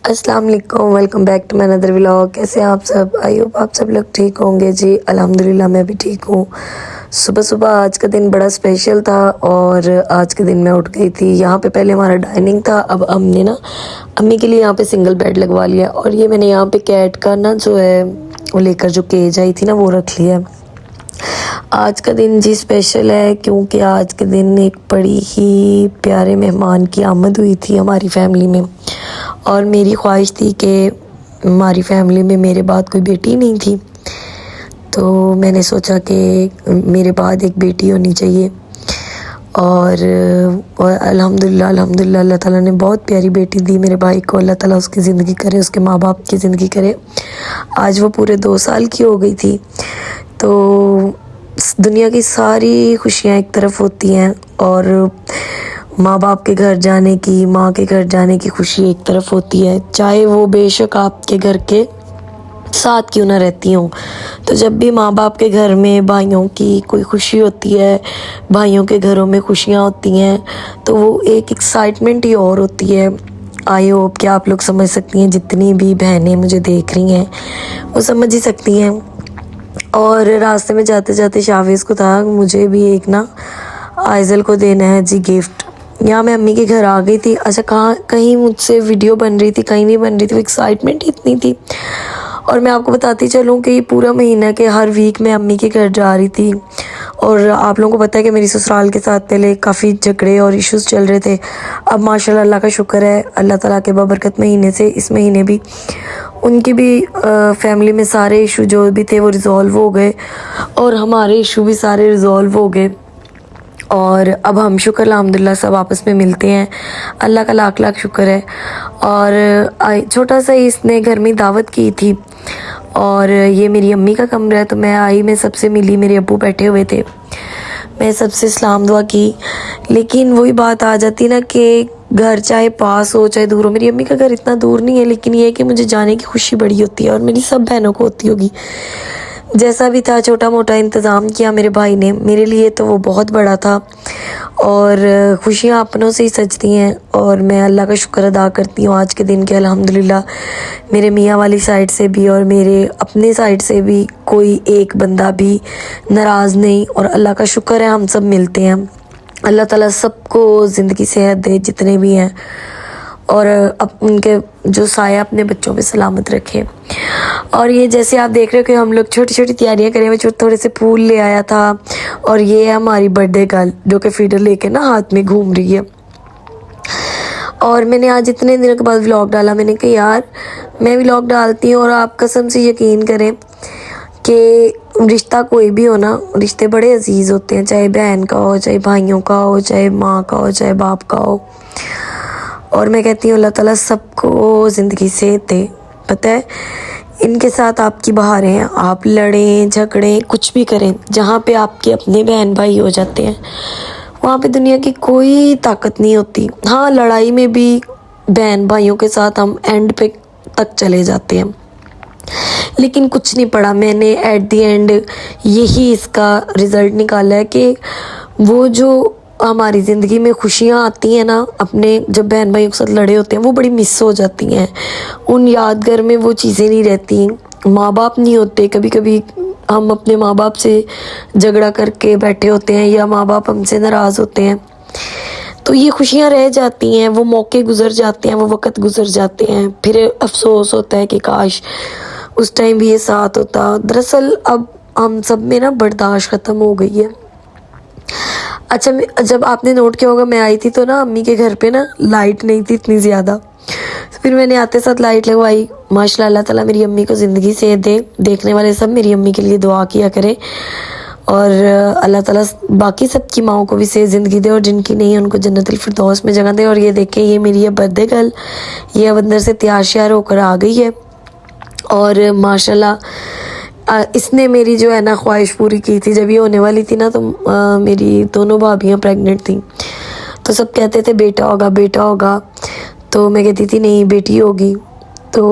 अस्सलाम वालेकुम, welcome back to my another vlog. कैसे हैं आप सब? आई होप आप सब लोग ठीक होंगे जी। अल्हम्दुलिल्लाह मैं भी ठीक हूँ। सुबह सुबह आज का दिन बड़ा स्पेशल था और आज के दिन मैं उठ गई थी। यहाँ पे पहले हमारा डाइनिंग था, अब हमने ना अम्मी के लिए यहाँ पे सिंगल बेड लगवा लिया और ये मैंने यहाँ पे कैट का ना जो है वो लेकर जो केज आई थी ना वो रख लिया। आज का दिन जी स्पेशल है क्योंकि आज के दिन एक बड़ी ही प्यारे मेहमान की आमद हुई थी हमारी फैमिली में और मेरी ख्वाहिश थी कि हमारी फैमिली में मेरे बाद कोई बेटी नहीं थी, तो मैंने सोचा कि मेरे बाद एक बेटी होनी चाहिए और अल्हम्दुलिल्लाह अल्लाह ताला ने बहुत प्यारी बेटी दी मेरे भाई को। अल्लाह ताला उसकी ज़िंदगी करे, उसके माँ बाप की ज़िंदगी करे। आज वो पूरे 2 साल की हो गई थी। तो दुनिया की सारी खुशियाँ एक तरफ होती हैं और माँ बाप के घर जाने की, माँ के घर जाने की खुशी एक तरफ होती है, चाहे वो बेशक आपके घर के साथ क्यों ना रहती हूँ। तो जब भी माँ बाप के घर में भाइयों की कोई खुशी होती है, भाइयों के घरों में खुशियाँ होती हैं, तो वो एक एक्साइटमेंट ही और होती है। आई होप कि आप लोग समझ सकती हैं, जितनी भी बहनें मुझे देख रही हैं वो समझ ही सकती हैं। और रास्ते में जाते जाते शावेज़ को था मुझे भी एक ना आइज़ल को देना है जी गिफ्ट। यहाँ मैं अम्मी के घर आ गई थी। अच्छा कहीं मुझसे वीडियो बन रही थी, कहीं नहीं बन रही थी, वो एक्साइटमेंट इतनी थी। और मैं आपको बताती चलूँ कि ये पूरा महीना के हर वीक मैं अम्मी के घर जा रही थी। और आप लोगों को पता है कि मेरी ससुराल के साथ पहले काफ़ी झगड़े और इश्यूज़ चल रहे थे। अब माशाल्लाह अल्लाह का शुक्र है, अल्लाह ताला के बबरकत महीने से इस महीने भी उनकी भी फैमिली में सारे इशू जो भी थे वो रिज़ॉल्व हो गए और हमारे इशू भी सारे रिज़ॉल्व हो गए। और अब हम शुक्र अल्हम्दुलिल्लाह सब आपस में मिलते हैं, अल्लाह का लाख लाख शुक्र है। और छोटा सा इसने घर में दावत की थी और ये मेरी अम्मी का कमरा है, तो मैं आई, मैं सबसे मिली, मेरे अब्बू बैठे हुए थे, मैं सबसे सलाम दुआ की। लेकिन वही बात आ जाती ना कि घर चाहे पास हो चाहे दूर हो, मेरी अम्मी का घर इतना दूर नहीं है, लेकिन ये है कि मुझे जाने की खुशी बड़ी होती है और मेरी सब बहनों को होती होगी। जैसा भी था छोटा मोटा इंतज़ाम किया मेरे भाई ने मेरे लिए, तो वो बहुत बड़ा था। और खुशियाँ अपनों से ही सजती हैं और मैं अल्लाह का शुक्र अदा करती हूँ आज के दिन के अल्हम्दुलिल्लाह मेरे मियाँ वाली साइड से भी और मेरे अपने साइड से भी कोई एक बंदा भी नाराज़ नहीं। और अल्लाह का शुक्र है हम सब मिलते हैं। अल्लाह ताला सबको ज़िंदगी सेहत दे जितने भी हैं और अब उनके जो साया अपने बच्चों पे सलामत रखे। और ये जैसे आप देख रहे हो कि हम लोग छोटी छोटी तैयारियां करें, मैं थोड़े से फूल ले आया था और ये है हमारी बर्थडे गर्ल जो कि फीडर लेके ना हाथ में घूम रही है। और मैंने आज इतने दिनों के बाद व्लॉग डाला, मैंने कहा यार मैं व्लॉग डालती हूँ और आप कसम से यकीन करें कि रिश्ता कोई भी हो ना, रिश्ते बड़े अजीज़ होते हैं, चाहे बहन का हो, चाहे भाइयों का हो, चाहे माँ का हो, चाहे बाप का हो। और मैं कहती हूँ अल्लाह ताला सबको ज़िंदगी से दे। पता है इनके साथ आपकी बहारें हैं, आप लड़ें झगड़ें कुछ भी करें, जहाँ पे आपके अपने बहन भाई हो जाते हैं वहाँ पे दुनिया की कोई ताकत नहीं होती। हाँ लड़ाई में भी बहन भाइयों के साथ हम एंड पे तक चले जाते हैं, लेकिन कुछ नहीं पड़ा। मैंने एट द एंड यही इसका रिज़ल्ट निकाला है कि वो जो हमारी ज़िंदगी में खुशियाँ आती हैं ना, अपने जब बहन भाइयों के साथ लड़े होते हैं वो बड़ी मिस हो जाती हैं। उन यादगार में वो चीज़ें नहीं रहती, माँ बाप नहीं होते। कभी कभी हम अपने माँ बाप से झगड़ा करके बैठे होते हैं या माँ बाप हमसे नाराज़ होते हैं, तो ये खुशियाँ रह जाती हैं, वो मौके गुजर जाते हैं, वो वक़्त गुजर जाते हैं। फिर अफसोस होता है कि काश उस टाइम भी ये साथ होता। दरअसल अब हम सब में ना बर्दाश्त ख़त्म हो गई है। अच्छा जब आपने नोट किया होगा मैं आई थी तो ना अम्मी के घर पे ना लाइट नहीं थी इतनी ज़्यादा, तो फिर मैंने आते साथ लाइट लगवाई। माशाल्लाह अल्लाह ताला मेरी अम्मी को ज़िंदगी से दे। देखने वाले सब मेरी अम्मी के लिए दुआ किया करें और अल्लाह ताला बाकी सबकी माओं को भी से ज़िंदगी दे और जिनकी नहीं है उनको जन्नतुल फिरदौस में जगह दे। और ये देखें ये मेरी है बर्थडे गर्ल, ये अब अंदर से तैयार श्यार होकर आ गई है और माशाल्लाह इसने मेरी जो है ना ख्वाहिश पूरी की थी। जब ये होने वाली थी ना तो मेरी दोनों भाभियाँ प्रेग्नेंट थी, तो सब कहते थे बेटा होगा बेटा होगा, तो मैं कहती थी नहीं बेटी होगी। तो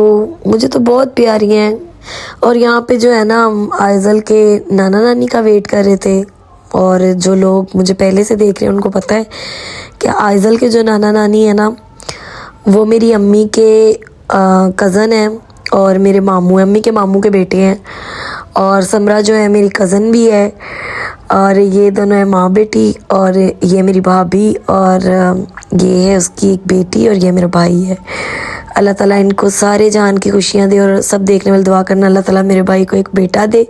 मुझे तो बहुत प्यारी हैं। और यहाँ पे जो है ना हम आइज़ल के नाना नानी का वेट कर रहे थे और जो लोग मुझे पहले से देख रहे हैं उनको पता है कि आइज़ल के जो नाना नानी है ना वो मेरी अम्मी के कज़न है और मेरे मामू, अम्मी के मामू के बेटे हैं। और समरा जो है मेरी कज़न भी है, और ये दोनों है माँ बेटी, और ये मेरी भाभी, और ये है उसकी एक बेटी, और ये मेरा भाई है। अल्लाह ताला इनको सारे जान की खुशियाँ दे, और सब देखने वाले दुआ करना अल्लाह ताला मेरे भाई को एक बेटा दे।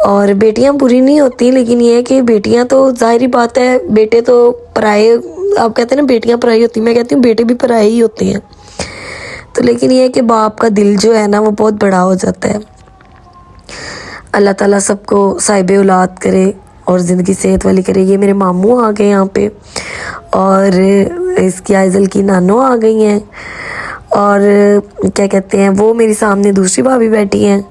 और बेटियां बुरी नहीं होती, लेकिन ये है कि बेटियां तो ज़ाहिर ही बात है, बेटे तो पराए, आप कहते हैं ना बेटियां पराई होती, मैं कहती हूँ बेटे भी पराए ही होते हैं। तो लेकिन ये है कि बाप का दिल जो है ना वो बहुत बड़ा हो जाता है। अल्लाह ताला सबको साहिब औलाद करे और ज़िंदगी सेहत वाली करे। ये मेरे मामू आ गए यहाँ पे, और इसकी आइज़ल की नानो आ गई हैं, और क्या कहते हैं वो मेरी सामने दूसरी भाभी बैठी हैं,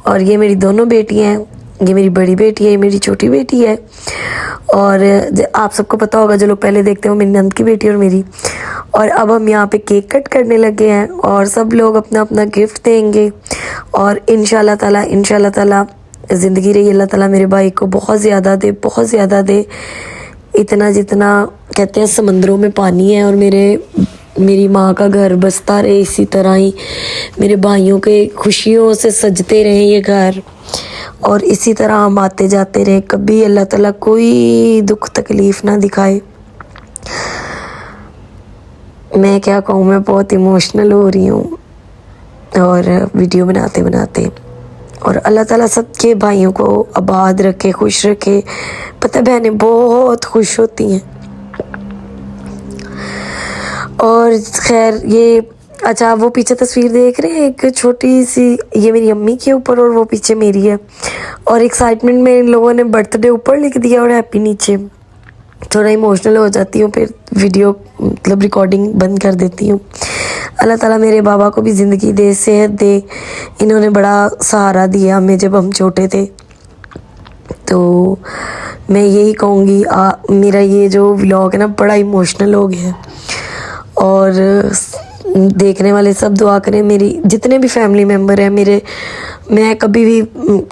और ये मेरी दोनों बेटी हैं। ये मेरी बड़ी बेटी है, ये मेरी छोटी बेटी है। और आप सबको पता होगा, जो लोग पहले देखते हैं वो मेरी नंद की बेटी और मेरी। और अब हम यहाँ पे केक कट करने लगे हैं, और सब लोग अपना अपना गिफ्ट देंगे, और इंशाल्लाह ताला ज़िंदगी रही अल्लाह ताला मेरे भाई को बहुत ज़्यादा दे, बहुत ज़्यादा दे। इतना जितना कहते हैं समंदरों में पानी है, और मेरी माँ का घर बसता रहे इसी तरह ही, मेरे भाइयों के खुशियों से सजते रहे ये घर, और इसी तरह हम आते जाते रहे। कभी अल्लाह ताला कोई दुख तकलीफ़ ना दिखाए। मैं क्या कहूँ, मैं बहुत इमोशनल हो रही हूँ और वीडियो बनाते बनाते। और अल्लाह ताला सबके भाइयों को आबाद रखे, खुश रखे। पता है बहनें बहुत खुश होती हैं। और खैर ये अच्छा, वो पीछे तस्वीर देख रहे हैं एक छोटी सी, ये मेरी अम्मी के ऊपर, और वो पीछे मेरी है। और एक्साइटमेंट में इन लोगों ने बर्थडे ऊपर लिख दिया और हैप्पी नीचे। थोड़ा इमोशनल हो जाती हूँ, फिर वीडियो मतलब रिकॉर्डिंग बंद कर देती हूँ। अल्लाह ताला मेरे बाबा को भी ज़िंदगी दे, सेहत दे। इन्होंने बड़ा सहारा दिया हमें जब हम छोटे थे। तो मैं यही कहूँगी, मेरा ये जो व्लॉग है ना बड़ा इमोशनल हो गया है, और देखने वाले सब दुआ करें। मेरी जितने भी फैमिली मेम्बर हैं मेरे, मैं कभी भी,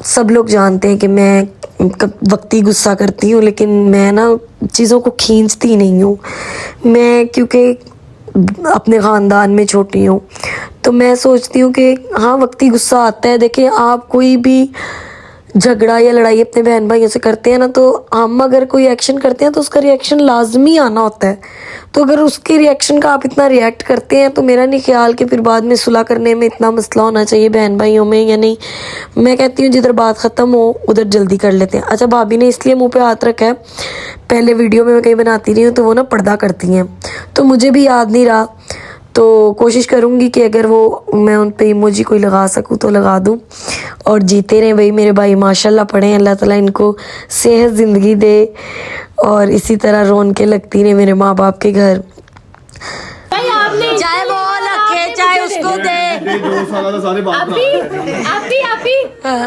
सब लोग जानते हैं कि मैं वक्ती गुस्सा करती हूँ, लेकिन मैं ना चीज़ों को खींचती नहीं हूँ। मैं क्योंकि अपने ख़ानदान में छोटी हूँ, तो मैं सोचती हूँ कि हाँ वक्ती गुस्सा आता है। देखिए, आप कोई भी झगड़ा या लड़ाई अपने बहन भाइयों से करते हैं ना, तो हम अगर कोई एक्शन करते हैं तो उसका रिएक्शन लाजमी आना होता है। तो अगर उसके रिएक्शन का आप इतना रिएक्ट करते हैं, तो मेरा नहीं ख्याल कि फिर बाद में सुलह करने में इतना मसला होना चाहिए बहन भाइयों में, या नहीं। मैं कहती हूँ जिधर बात ख़त्म हो उधर जल्दी कर लेते हैं। अच्छा, भाभी ने इसलिए मुँह पे हाथ रखा है, पहले वीडियो में मैं कहीं बनाती रही हूँ तो वो ना पर्दा करती हैं, तो मुझे भी याद नहीं रहा। तो कोशिश करूँगी कि अगर वो मैं उन पे इमोजी कोई लगा सकूँ तो लगा दूँ। और जीते रहें भाई मेरे भाई, माशाल्लाह पढ़ें, अल्लाह ताला इनको सेहत ज़िंदगी दे, और इसी तरह रौनकें लगती रहे मेरे माँ बाप के घर। चाहे वो रखे चाहे उसको दे।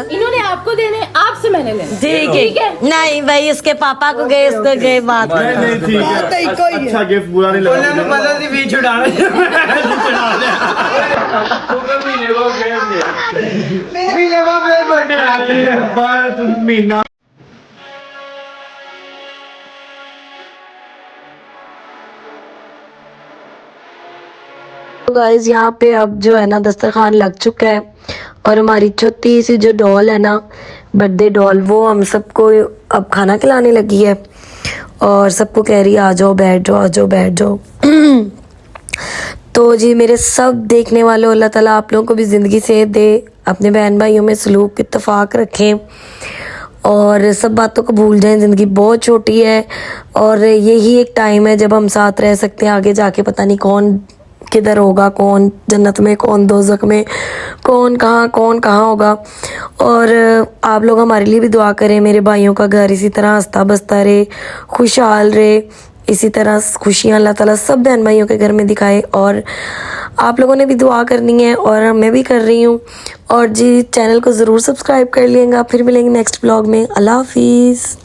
इन्होंने आपको देने, आपसे मैंने लेने। ठीक है, नहीं भाई इसके पापा को गए, इसको गए, बात नहीं ठीक है, अच्छा गिफ्ट बुरा नहीं लगा। महीना तो गाइस यहाँ पे अब जो है ना दस्तरखान लग चुका है, और हमारी छोटी सी जो डॉल है ना, बर्थडे डॉल, वो हम सबको अब खाना खिलाने लगी है, और सबको कह रही है आ जाओ बैठ जाओ, आ जाओ बैठ जाओ। तो जी मेरे सब देखने वालों, अल्लाह ताला आप लोगों को भी ज़िंदगी सेहत दे, अपने बहन भाइयों में सलूक इत्तेफाक रखें, और सब बातों को भूल जाएं। ज़िंदगी बहुत छोटी है, और यही एक टाइम है जब हम साथ रह सकते हैं। आगे जाके पता नहीं कौन किधर होगा, कौन जन्नत में, कौन दोज़ख में, कौन कहाँ होगा। और आप लोग हमारे लिए भी दुआ करें। मेरे भाइयों का घर इसी तरह हंसता बसता रहे, खुशहाल रहे, इसी तरह खुशियाँ अल्लाह ताला सब बहन भाइयों के घर में दिखाए। और आप लोगों ने भी दुआ करनी है, और मैं भी कर रही हूँ। और जी चैनल को ज़रूर सब्सक्राइब कर लिएगा। फिर मिलेंगे नेक्स्ट ब्लॉग में। अल्लाह हाफिज़।